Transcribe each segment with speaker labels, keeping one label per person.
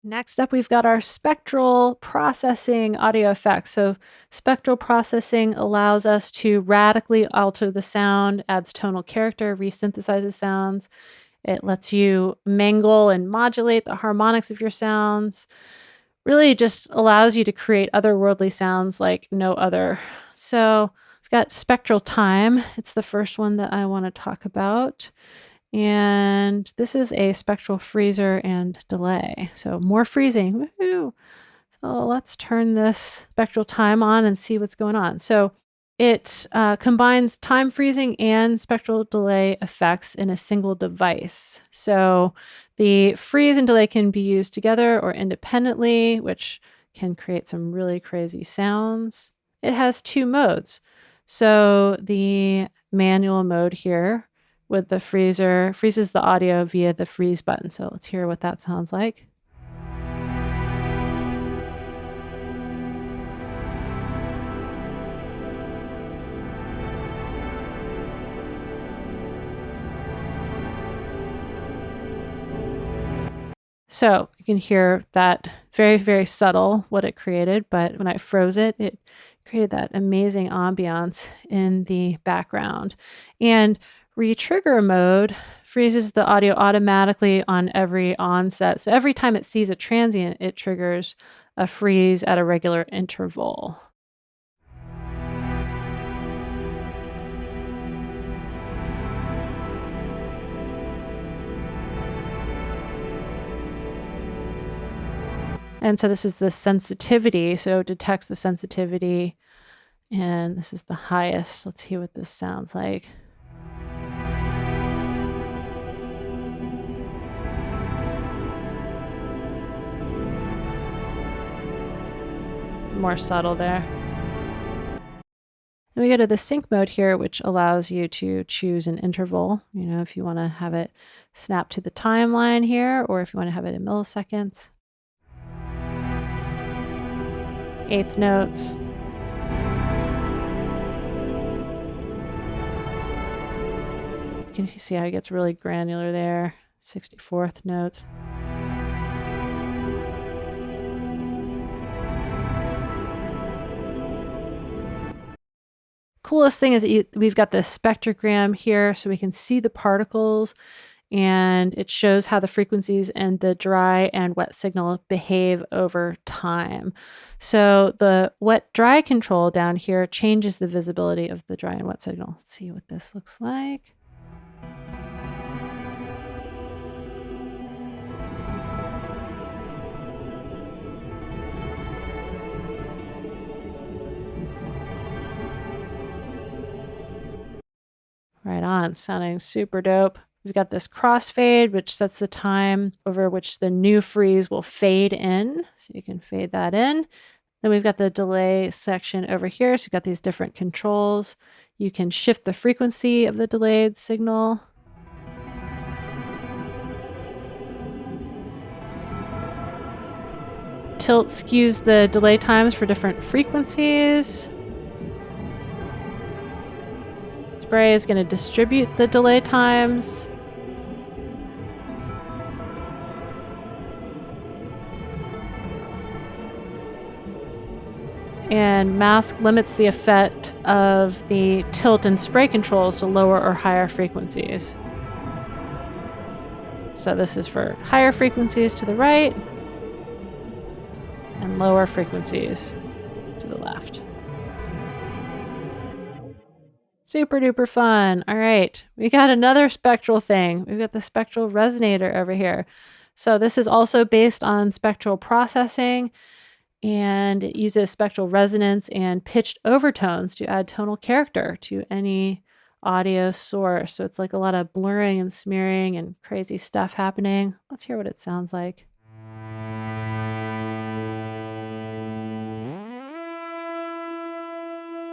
Speaker 1: Next up, we've got our spectral processing audio effects. So spectral processing allows us to radically alter the sound, adds tonal character, re-synthesizes sounds. It lets you mangle and modulate the harmonics of your sounds. Really just allows you to create otherworldly sounds like no other. So we've got Spectral Time. It's the first one that I want to talk about. And this is a spectral freezer and delay. So more freezing. Woohoo! So let's turn this spectral time on and see what's going on. So it combines time freezing and spectral delay effects in a single device. So the freeze and delay can be used together or independently, which can create some really crazy sounds. It has two modes. So the manual mode here with the freezer freezes the audio via the freeze button. So let's hear what that sounds like. So you can hear that very, very subtle what it created, but when I froze it, it created that amazing ambiance in the background. And re-trigger mode freezes the audio automatically on every onset. So every time it sees a transient, it triggers a freeze at a regular interval. And so this is the sensitivity. So it detects the sensitivity. And this is the highest. Let's hear what this sounds like. More subtle there. Then we go to the sync mode here, which allows you to choose an interval. You know, if you want to have it snap to the timeline here, or if you want to have it in milliseconds. Eighth notes. You can see how it gets really granular there. 64th notes. Coolest thing is that we've got the spectrogram here, so we can see the particles, and it shows how the frequencies and the dry and wet signal behave over time. So the wet dry control down here changes the visibility of the dry and wet signal. Let's see what this looks like. Right on, sounding super dope. We've got this crossfade, which sets the time over which the new freeze will fade in. So you can fade that in. Then we've got the delay section over here. So you've got these different controls. You can shift the frequency of the delayed signal. Tilt skews the delay times for different frequencies. Spray is going to distribute the delay times. And mask limits the effect of the tilt and spray controls to lower or higher frequencies. So this is for higher frequencies to the right and lower frequencies to the left. Super duper fun. All right, we got another spectral thing. We've got the Spectral Resonator over here. So this is also based on spectral processing, and it uses spectral resonance and pitched overtones to add tonal character to any audio source. So it's like a lot of blurring and smearing and crazy stuff happening. Let's hear what it sounds like.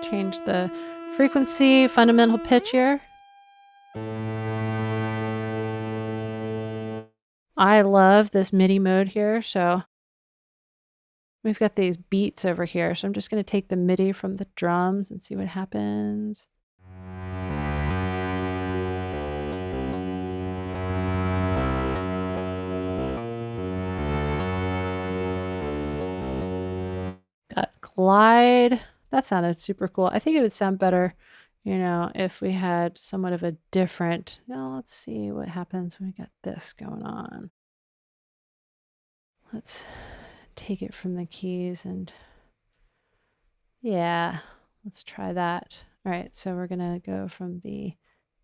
Speaker 1: Change the frequency, fundamental pitch here. I love this MIDI mode here. So we've got these beats over here. So I'm just going to take the MIDI from the drums and see what happens. glide. That sounded super cool. I think it would sound better, you know, if we had somewhat of a different, now let's see what happens when we got this going on. Let's take it from the keys and yeah, let's try that. All right, so we're gonna go from the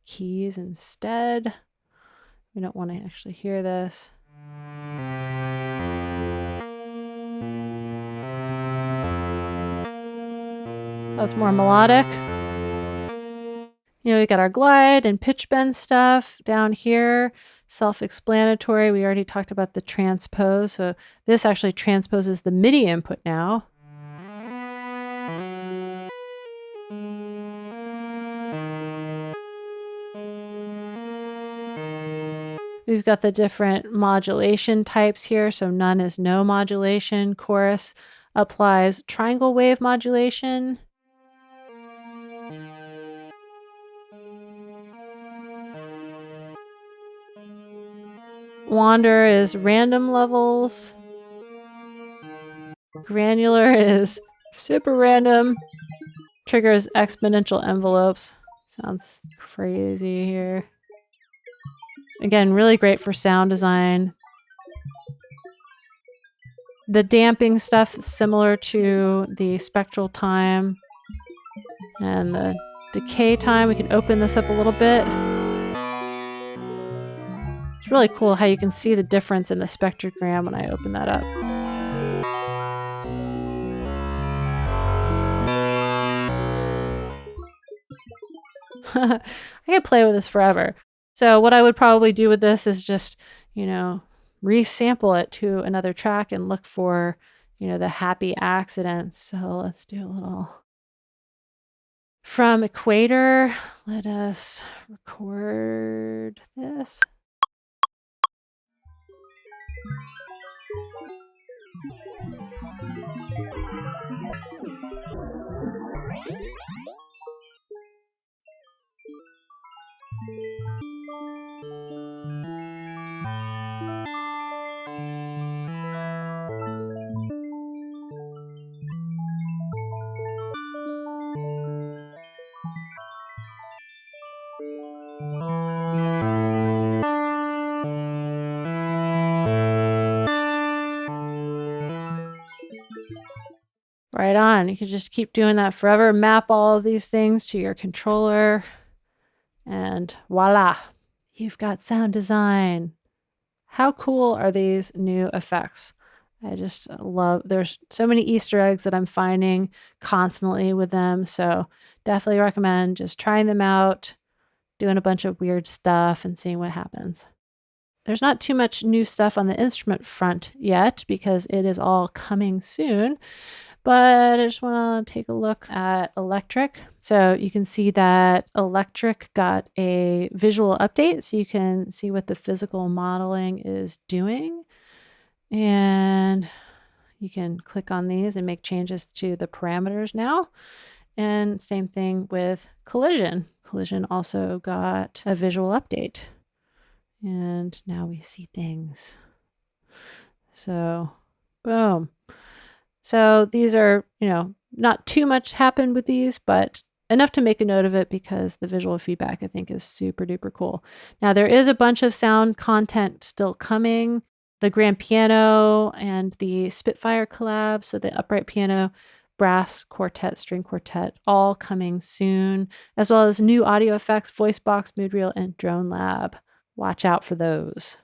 Speaker 1: keys instead. We don't want to actually hear this. So that's more melodic. You know, we got our glide and pitch bend stuff down here. Self-explanatory. We already talked about the transpose. So this actually transposes the MIDI input now. We've got the different modulation types here. So none is no modulation. Chorus applies triangle wave modulation. Wander is random levels. Granular is super random. Triggers exponential envelopes. Sounds crazy here. Again, really great for sound design. The damping stuff is similar to the spectral time and the decay time. We can open this up a little bit. It's really cool how you can see the difference in the spectrogram when I open that up. I could play with this forever. So what I would probably do with this is just, you know, resample it to another track and look for, you know, the happy accidents. So let's do a little from Equator. Let us record this. Right on. You can just keep doing that forever. Map all of these things to your controller. And voila, you've got sound design. How cool are these new effects? I just love, there's so many Easter eggs that I'm finding constantly with them. So definitely recommend just trying them out, doing a bunch of weird stuff and seeing what happens. There's not too much new stuff on the instrument front yet because it is all coming soon. But I just want to take a look at electric. So you can see that electric got a visual update. So you can see what the physical modeling is doing. And you can click on these and make changes to the parameters now. And same thing with collision. Collision also got a visual update. And now we see things. So, boom. So these are, you know, not too much happened with these, but enough to make a note of it because the visual feedback I think is super duper cool. Now there is a bunch of sound content still coming. The grand piano and the Spitfire collab, so the upright piano, brass quartet, string quartet, all coming soon, as well as new audio effects, voice box, mood reel, and drone lab. Watch out for those.